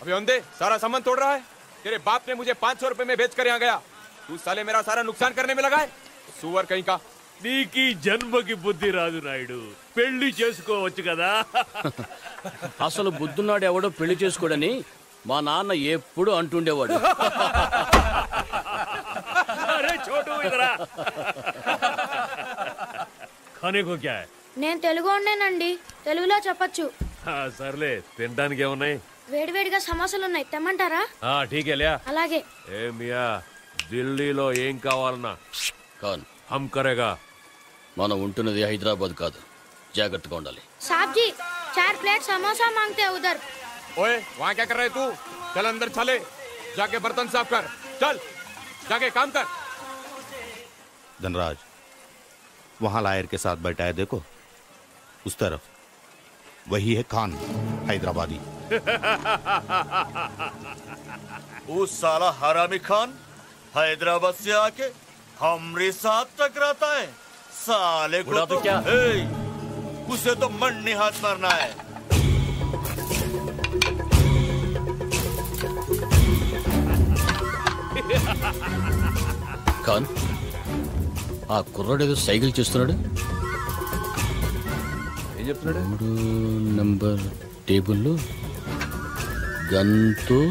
अबे ओंदे सारा सामान तोड़ रहा है। तेरे बाप ने मुझे 500 रुपए में बेच कर यहाँ गया, तू साले मेरा सारा नुकसान करने में लगा है। सुअर कहीं का। నీకీ జన్మకి బుద్ధి రాదు నాయుడు, పెళ్లి చేసుకోవచ్చు కదా. అసలు బుద్ధున్నాడు ఎవడో పెళ్లి చేసుకోడని మా నాన్న ఎప్పుడు అంటుండేవాడు. అరే చోటు ఇదరా. ఖానే కో క్యా హై? నేను తెలుగునేనండి, తెలుగులో చెప్పొచ్చు. సర్లే, తినడానికి ఏమున్నాయి? వేడివేడిగా సమోసాలు ఉన్నాయి, తెమ్మంటారా? ఠీక్ హై లియా. అలాగే. ఏ మియా, ఢిల్లీలో ఏం కావాలన్నా ఖాన్ హమ్ కరేగా. మనం ఉంటున్నది హైదరాబాద్ కాదు, జాగ్రత్తగా ఉండాలి. साहब जी 4 प्लेट समोसा मांगते हैं उधर. ओए वहाँ क्या कर रहे तू? चल अंदर चले, जाके बर्तन साफ कर, चल जाके काम कर. धनराज, वहां लायर के साथ बैठा है, देखो उस तरफ, वही है खान हैदराबादी. उस साला हरामी खान हैदराबाद से आके हमरे साथ टकराता है. साले को तो क्या? उसे तो मंडी हाथ मारना है. ఖాన్, ఆ కుర్రాడేదో సైకిల్ చేస్తున్నాడు. ఏం చెప్తున్నాడు? 3 నంబర్ టేబుల్లో గన్తో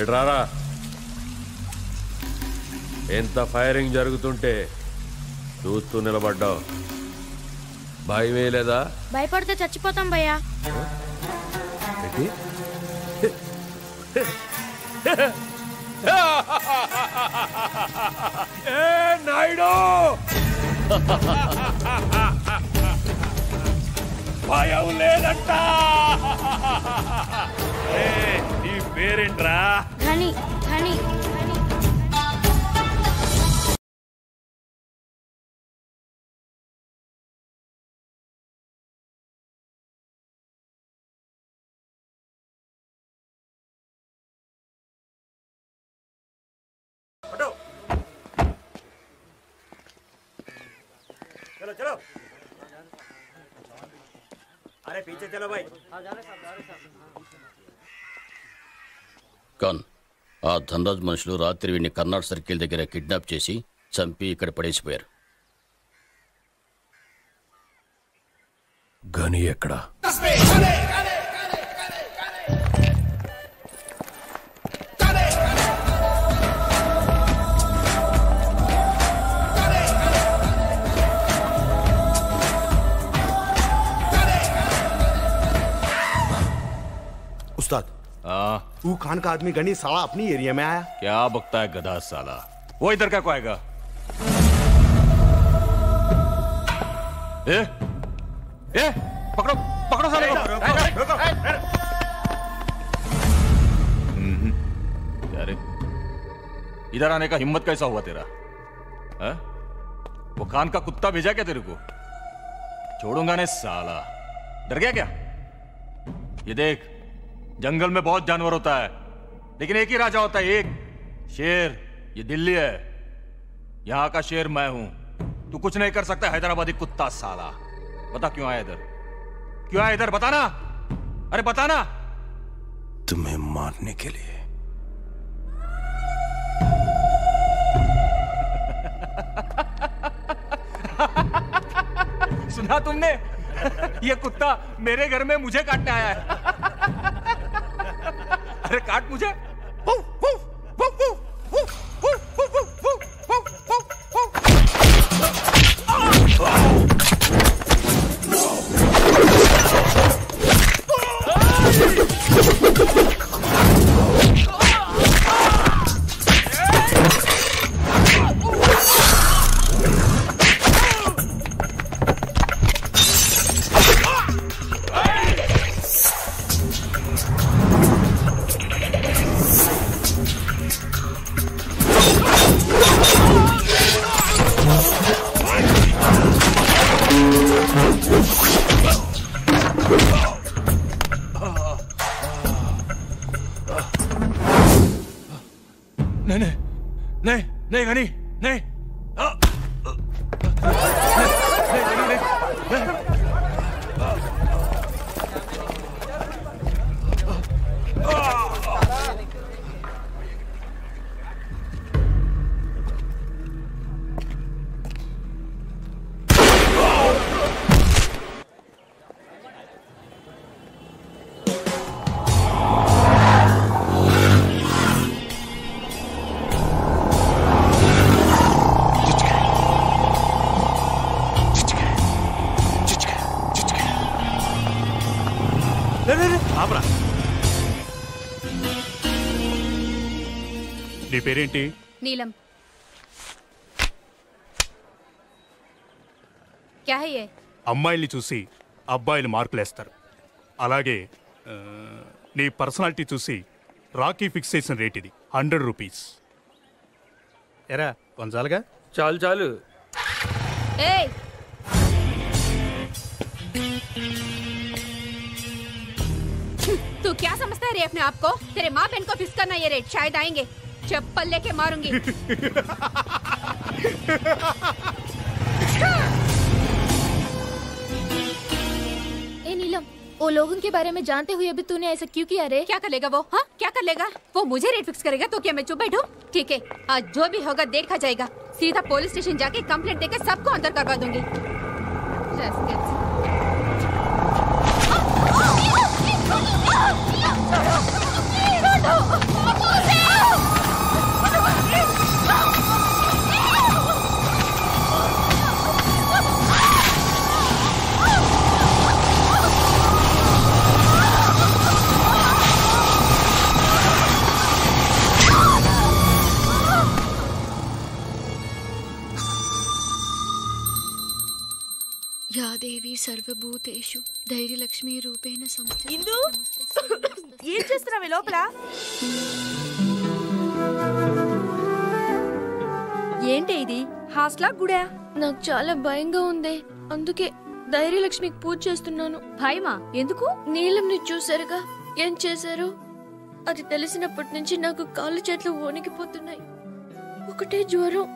ఎడ్రారా. ఎంత ఫైరింగ్ జరుగుతుంటే చూస్తూ నిలబడ్డావు, భయమే లేదా? భయపడితే చచ్చిపోతాం భయ్యా. నాయుడు, భయం లేదంట. ఈ పేరేంట్రా? ఘని ఘని. चलो चलो, अरे पीछे चलो भाई. ఖాన్, ఆ ధనరాజ్ మనుషులు రాత్రి వీడిని కర్నాటక సర్కిల్ దగ్గర కిడ్నాప్ చేసి చంపి ఇక్కడ పడేసిపోయారు. గని ఎక్కడా? उस्ताद, वो खान का आदमी गनी साला अपनी एरिया में आया. क्या बकता है गधा साला? वो इधर का को आएगा? ए, पकड़ो पकड़ो साले को. क्या रे, इधर आने का हिम्मत कैसा हुआ तेरा? वो खान का कुत्ता भेजा क्या तेरे को? छोड़ूंगा नहीं साला. डर गया क्या? ये देख, जंगल में बहुत जानवर होता है, लेकिन एक ही राजा होता है, एक शेर. ये दिल्ली है, यहां का शेर मैं हूं. तू कुछ नहीं कर सकता हैदराबादी कुत्ता साला. बता क्यों आया इधर? क्यों आया इधर? बताना, अरे बताना. तुम्हें मारने के लिए. सुना तुमने? ये कुत्ता मेरे घर में मुझे काटने आया है. अरे काट मुझे. नहीं नहीं नहीं नहीं गनी नहीं నీ పేరేంటి? नीलम। क्या है ये? అమ్మాయిల్ని చూసి అబ్బాయిలు మార్కులేస్తారు. అలాగే నీ పర్సనాలిటీ చూసి రాకీ ఫిక్సేషన్ రేట్ ఇది 100 రూపీస్. ఎరా కొంచాలుగా? చాలు చాలు. ए! तू क्या समझता है रे अपने आप को? तेरे माँ बहन को फिक्स करना ये रेट, शायद आएंगे, चप्पल लेके मारूंगी। ए नीलम, वो लोगों के बारे में जानते हुए भी तूने ऐसा क्यों किया रे? क्या कर लेगा वो? हाँ, क्या कर लेगा वो? मुझे रेट फिक्स करेगा तो क्या मैं चुप बैठूं? ठीक है, आज जो भी होगा देखा जाएगा। सीधा पुलिस स्टेशन जाके कंप्लेंट देकर सबको अंदर करवा दूंगी। या देवी सर्वभूतेषु ధైర్యలక్ష్మి రూపేణ సంస్థిత. ఇందు ఏం చేస్తున్నావే లోపల? ఏంటి ఇది? హాస్టలా గుడా? నాకు చాలా భయంగా ఉంది, అందుకే ధైర్యలక్ష్మికి పూజ చేస్తున్నాను. భయమా? ఎందుకు? నీలంని చూసారుగా ఏం చేశారు? అది తెలిసినప్పటి నుంచి నాకు కాళ్ళు చేతులు వణికిపోతున్నాయి. ఒకటే జ్వరం.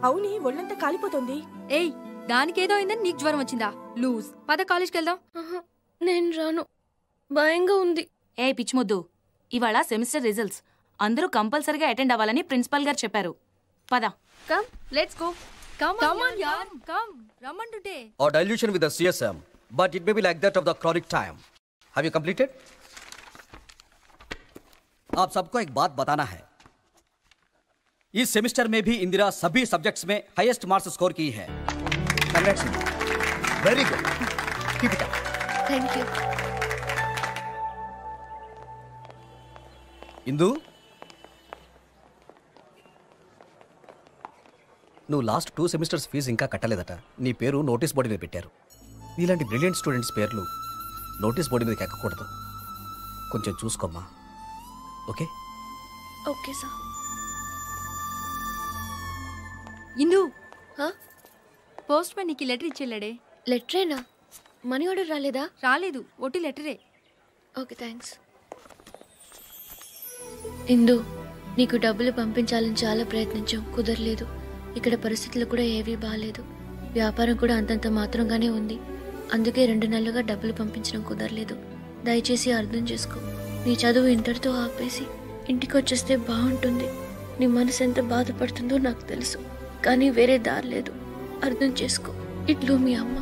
అవుని ఒళ్ళంతా కాలిపోతుంది. ఏయ్, దానికేదో అయిందని నీకు జ్వరం వచ్చిందా? లూజ్. పద కాలేజ్కి వెళ్దాం. నేను రాను, భయంగా ఉంది. ఏ పిచ్చిమొద్దు, ఇవాళ సెమిస్టర్ రిజల్ట్స్, అందరూ కంపల్సరీగా అటెండ్ అవ్వాలని ప్రిన్సిపల్ గారు చెప్పారు. పద. Come, let's go. Come on, yaar, come. రమ్మంటుంటే. Or dilution with the CSM, but it may be like that of the chronic time. Have you completed? आप सबको एक बात बताना है, इस सेमेस्टर में भी इंदिरा सभी सब्जेक्ट्स में हाईएस्ट मार्क्स स्कोर की है. Very good, keep it up. Thank you. Indu, నువ్వు లాస్ట్ 2 సెమిస్టర్స్ ఫీజు ఇంకా కట్టలేదట. నీ పేరు నోటీస్ బోర్డు మీద పెట్టారు. నీలాంటి బ్రిలియంట్ స్టూడెంట్స్ పేర్లు నోటీస్ బోర్డు మీదకి ఎక్కకూడదు. కొంచెం చూసుకోమ్మా. ఓకే? Okay sir. ఇందు, హా? పోస్ట్ మ్యాన్ నీకు లెటర్ ఇచ్చేళ్ళాడే. లెటరేనా? మనీ ఆర్డర్ రాలేదా? రాలేదు, ఒట్టి లెటరే. Okay, thanks. ఇందు, నీకు డబ్బులు పంపించాలని చాలా ప్రయత్నించాం, కుదరలేదు. ఇక్కడ పరిస్థితులు కూడా ఏవీ బాగాలేదు. వ్యాపారం కూడా అంతంత మాత్రంగానే ఉంది. అందుకే 2 నెలలుగా డబ్బులు పంపించడం కుదరలేదు. దయచేసి అర్థం చేసుకో. నీ చదువు ఇంటర్తో ఆపేసి ఇంటికి వచ్చేస్తే బాగుంటుంది. నీ మనసు ఎంత బాధపడుతుందో నాకు తెలుసు, కానీ వేరే దారి లేదు. అర్థం చేసుకో. ఇట్లు మీ అమ్మ.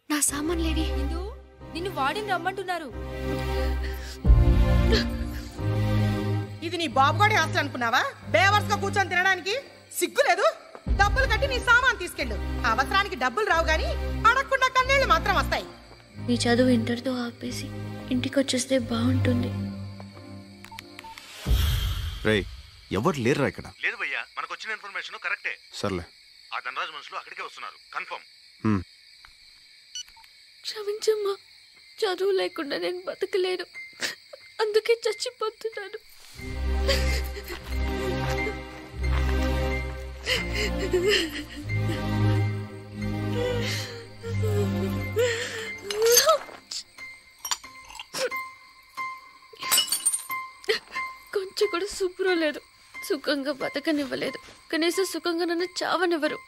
నా సామాన్లేవి? నిన్ను వాడిని రమ్మంటున్నారు. ఇది నీ బాబుగాడి హాస్టల్ అనుకున్నావా? బేవర్స్ గా కూర్చొని తినడానికి సిగ్గు లేదు? డబ్బులు కట్టి నీ సామాన్ తీసుకెళ్ళు. అవసరానికి డబ్బులు రావు గాని అడగకుండా కన్నీళ్లు మాత్రం వస్తాయి. నీ చదువు ఇంటర్తో ఆపేసి ఇంటికి వచ్చేస్తే బాగుంటుంది. రేయ్, ఎవరు లేరురా ఇక్కడ? లేదు భయ్యా, మనకు వచ్చిన ఇన్ఫర్మేషన్ కరెక్టే. సర్లే, ఆ ధనరాజ్ మనుషులు అక్కడికే వస్తున్నారు, కన్ఫర్మ్. క్షమించమ్మా, చదువు లేకుండా నేను బతకలేను, అందుకే చచ్చిపోతున్నాను. కూడా సుఖం లేదు. సుఖంగా బతకనివ్వలేదు. కనీసం సుఖంగా నన్ను చావనివ్వరు.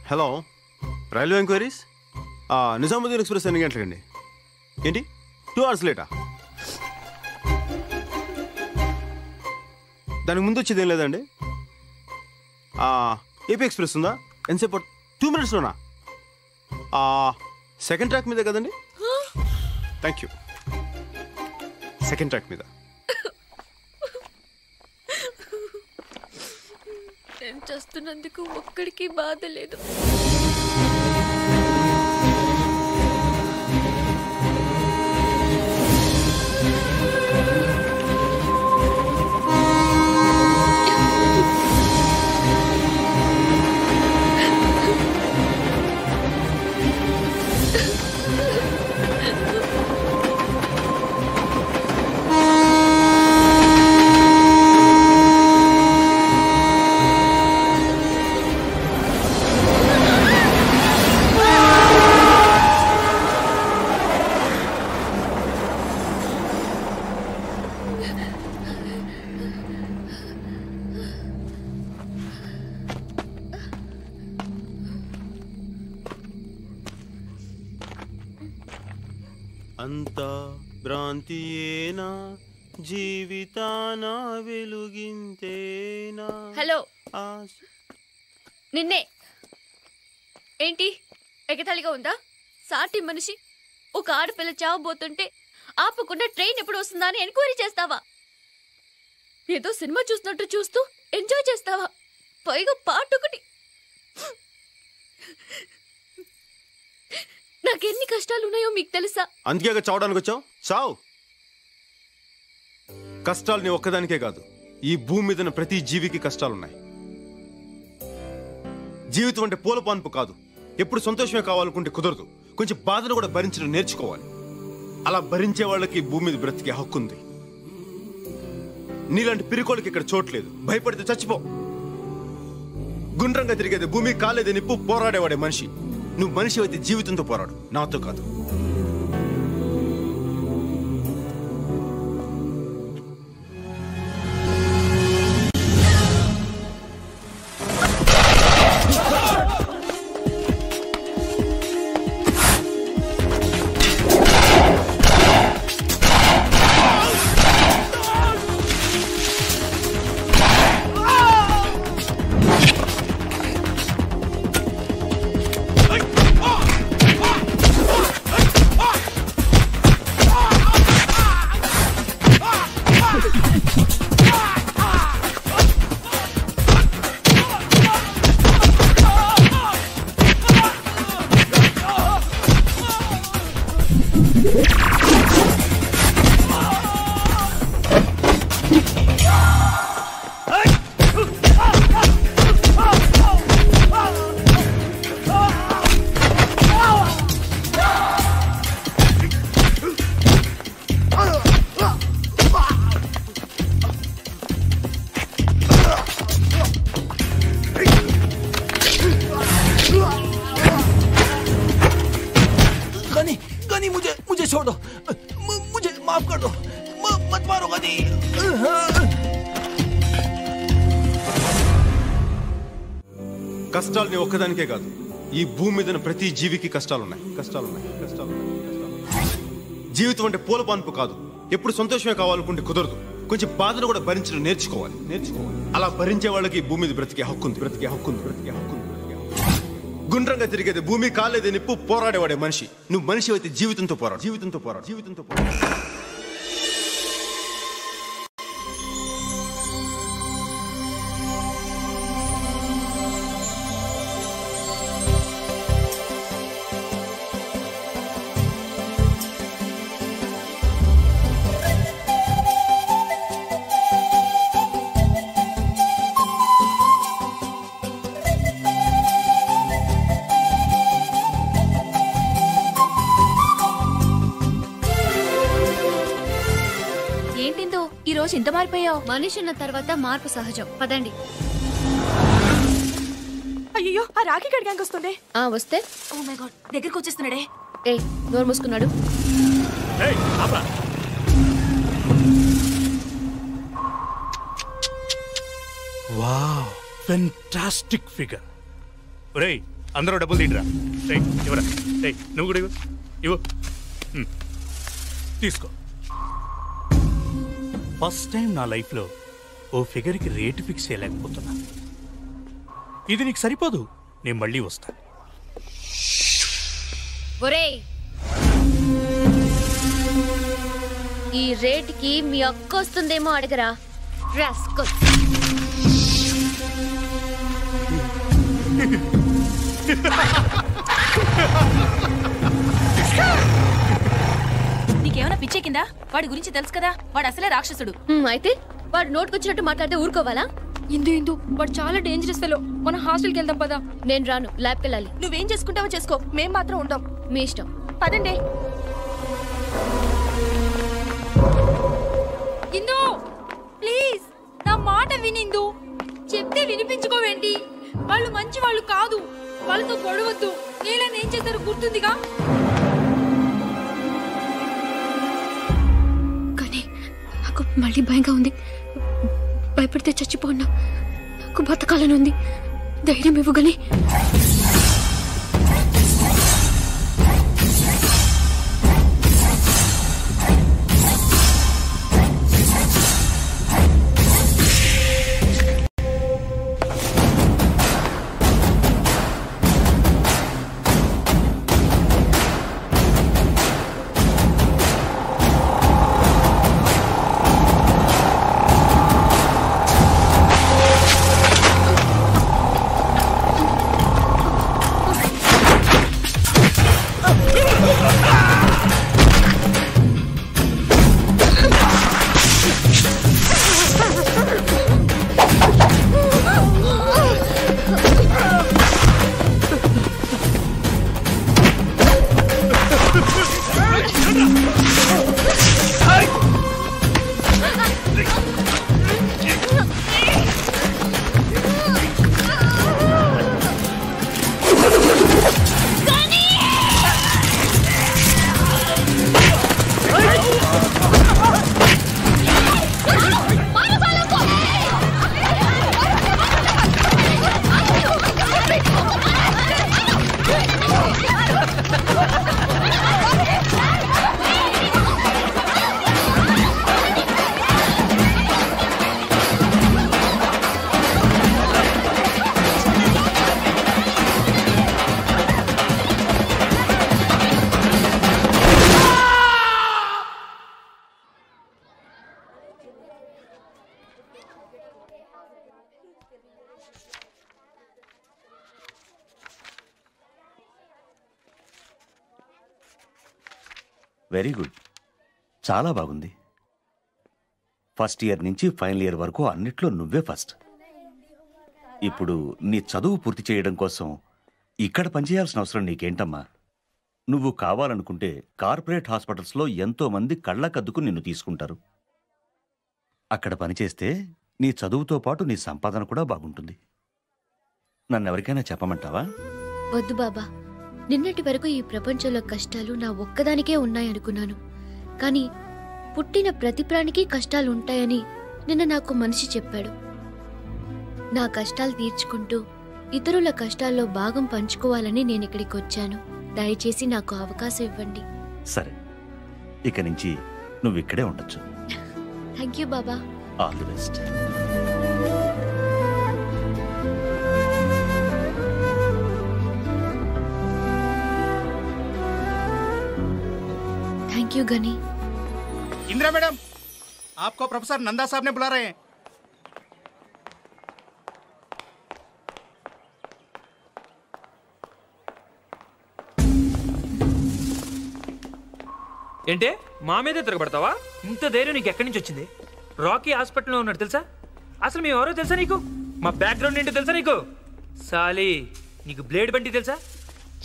Hello, railway enquiries. Nizamuddin express ఎన్ని గంటలకండి? ఏంటి 2 hours లేటా? దానికి ముందు వచ్చేది ఏం లేదండి. ఏపీ ఎక్స్ప్రెస్ ఉందా? ఎంతసేపు? 2 minutesలోనా? సెకండ్ ట్రాక్ మీదే కదండి? Thank you. సెకండ్ ట్రాక్ మీద. నేను చేస్తున్నందుకు ఒక్కడికి బాధ లేదు. అంతా భ్రాంతియేనా, జీవితాన వెలుగింతేనా? హలో, నిన్నే. ఏంటి ఎగతాళిగా ఉందా? సాటి మనిషి ఒక ఆడపిల్ల చావబోతుంటే ఆపకుండా ట్రైన్ ఎప్పుడు వస్తుందా అని ఎంక్వైరీ చేస్తావా? ఏదో సినిమా చూసినట్టు చూస్తూ ఎంజాయ్ చేస్తావా? పైగా పాటొకటి. నాకెన్ని కష్టాలు ఉన్నాయో మీకు తెలుసా? అందుకే చావడానికి వచ్చావు. చావు. కష్టాలు నీ ఒక్కదానికే కాదు, ఈ భూమి మీద ప్రతి జీవికి కష్టాలున్నాయి. జీవితం అంటే పూల పాన్పు కాదు. ఎప్పుడు సంతోషమే కావాలనుకుంటే కుదరదు. కొంచెం బాధను కూడా భరించడం నేర్చుకోవాలి. అలా భరించే వాళ్ళకి భూమి మీద బ్రతికే హక్కు ఉంది. నీలాంటి పిరికోళ్ళకి ఇక్కడ చోట్లేదు. భయపడితే చచ్చిపో. గుండ్రంగా తిరిగేది భూమి, కాలేదే నిప్పు, పోరాడేవాడే మనిషి. నువ్వు మనిషి అయితే జీవితంతో పోరాడు, నాతో కాదు. కష్టాలు నీ ఒక్కదానికే కాదు, ఈ భూమి మీద ప్రతి జీవికి కష్టాలున్నాయి. జీవితం అంటే పూల పాన్పు కాదు. ఎప్పుడు సంతోషమే కావాలనుకుంటే కుదరదు. కొంచెం బాధను కూడా భరించడం నేర్చుకోవాలి. అలా భరించే వాళ్ళకి భూమి మీద బ్రతికే హక్కు ఉంది. గుండ్రంగా తిరిగేది భూమి, కాలేదే నిప్పు, పోరాడేవాడే మనిషి. నువ్వు మనిషి అయితే జీవితంతో పోరాడు. రోజు ఇంత మారిపోయావు? మనిషి ఉన్న తర్వాత మార్పు సహజం. పదండి. అయ్యో, ఆ రాఖీ గడి గ్యాంగ్ వస్తుండే. వస్తే ఓ మై గాడ్, దగ్గరికి వచ్చేస్తున్నాడే. ఏయ్, నోరు మూసుకున్నాడు. Wow, fantastic figure. ఒరేయ్, అందరూ డబ్బులు తీయరా. రేయ్, ఇవ్వరా. రేయ్, నువ్వు కూడా ఇవ్వు. తీసుకో. ఫస్ట్ టైం నా లైఫ్లో ఓ ఫిగర్కి రేటు ఫిక్స్ చేయలేకపోతున్నా. ఇది నీకు సరిపోదు, నేను మళ్ళీ వస్తా. ఒరేయ్, ఈ రేటుకి మీ అక్క వస్తుందేమో అడగరా. రాస్కల్. నీకేమైనా పిచ్చెక్కిందా? వాడి గురించి తెలుసు కదా, వాడు అసలే రాక్షసుడు. అయితే వాడు నోటుకొచ్చినట్టు మాట్లాడితే ఊరుకోవాలా? ఇందు వాడు చాలా డేంజరస్ ఫెలో. మన హాస్టల్కి వెళ్దాం పదా. నేను రాను, ల్యాబ్కి వెళ్ళాలి. నువ్వేం చేసుకుంటావో చేసుకో, మేం మాత్రం ఉంటాం. మీ ఇష్టం. పదండి. ఇందు, ప్లీజ్ నా మాట వినిందు. చెప్తే వినిపించుకోవేంటి? వాళ్ళు మంచి వాళ్ళు కాదు, వాళ్ళతో గొడవద్దు. నీళ్ళని ఏం చేశారో గుర్తుందిగా? కానీ నాకు మళ్ళీ భయంగా ఉంది. భయపడితే చచ్చిపోన్నా. నాకు బతకాలని ఉంది. ధైర్యం ఇవ్వగలి. వెరీ గుడ్, చాలా బాగుంది. ఫస్ట్ ఇయర్ నుంచి ఫైనల్ ఇయర్ వరకు అన్నిట్లో నువ్వే ఫస్ట్. ఇప్పుడు నీ చదువు పూర్తి చేయడం కోసం ఇక్కడ పనిచేయాల్సిన అవసరం నీకేంటమ్మా? నువ్వు కావాలనుకుంటే కార్పొరేట్ హాస్పిటల్స్లో ఎంతో మంది కళ్ళకద్దుకు నిన్ను తీసుకుంటారు. అక్కడ పనిచేస్తే నీ చదువుతో పాటు నీ సంపాదన కూడా బాగుంటుంది. నన్నెవరికైనా చెప్పమంటావా? వద్దు బాబా. నిన్నటి వరకు ఈ ప్రపంచంలో కష్టాలు నా ఒక్కదానికే ఉన్నాయనుకున్నాను. కానీ పుట్టిన ప్రతి ప్రాణికి కష్టాలు ఉంటాయని నిన్న నాకు మనిషి చెప్పాడు. నా కష్టాలు తీర్చుకుంటూ ఇతరుల కష్టాల్లో భాగం పంచుకోవాలని నేను ఇక్కడికి వచ్చాను. దయచేసి నాకు అవకాశం ఇవ్వండి. సరే, ఇక నుంచి నువ్వు ఇక్కడే ఉండొచ్చు. థ్యాంక్ యూ బాబా. All the best. Thank you Ghani. Indira madam, आपको प्रोफेसर नंदा साहब ने बुला रहे हैं. ఏంటే మా మీదే తిరగబడతావా? ఇంత ధైర్యం నీకు ఎక్కడి నుంచి వచ్చింది? రాకీ హాస్పిటల్లో ఉన్నాడు తెలుసా? అసలు మేము ఎవరో తెలుసా నీకు? మా బ్యాక్గ్రౌండ్ ఏంటో తెలుసా నీకు? సాలి, నీకు బ్లేడ్ బండి తెలుసా?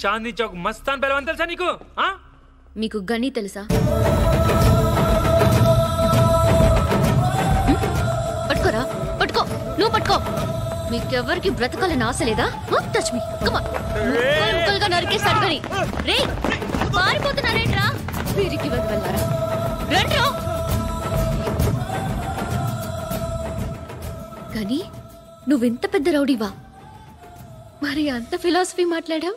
చాందీ చౌక్ మస్తాన్ పెలవన్ తెలుసా నీకు? మీకు గని తెలుసా? పట్టుకో. మీకెవరికి బ్రతకాలని ఆశ లేదా? Touch me. కమా ముక్కలుగా నరికేస్తాడు కానీ రే పారిపోతున్నారేంట్రా వీరికి వెళ్ళారా రండ్రా. కానీ నువ్వెంత పెద్ద రౌడీవా, మరి అంత ఫిలాసఫీ మాట్లాడావు?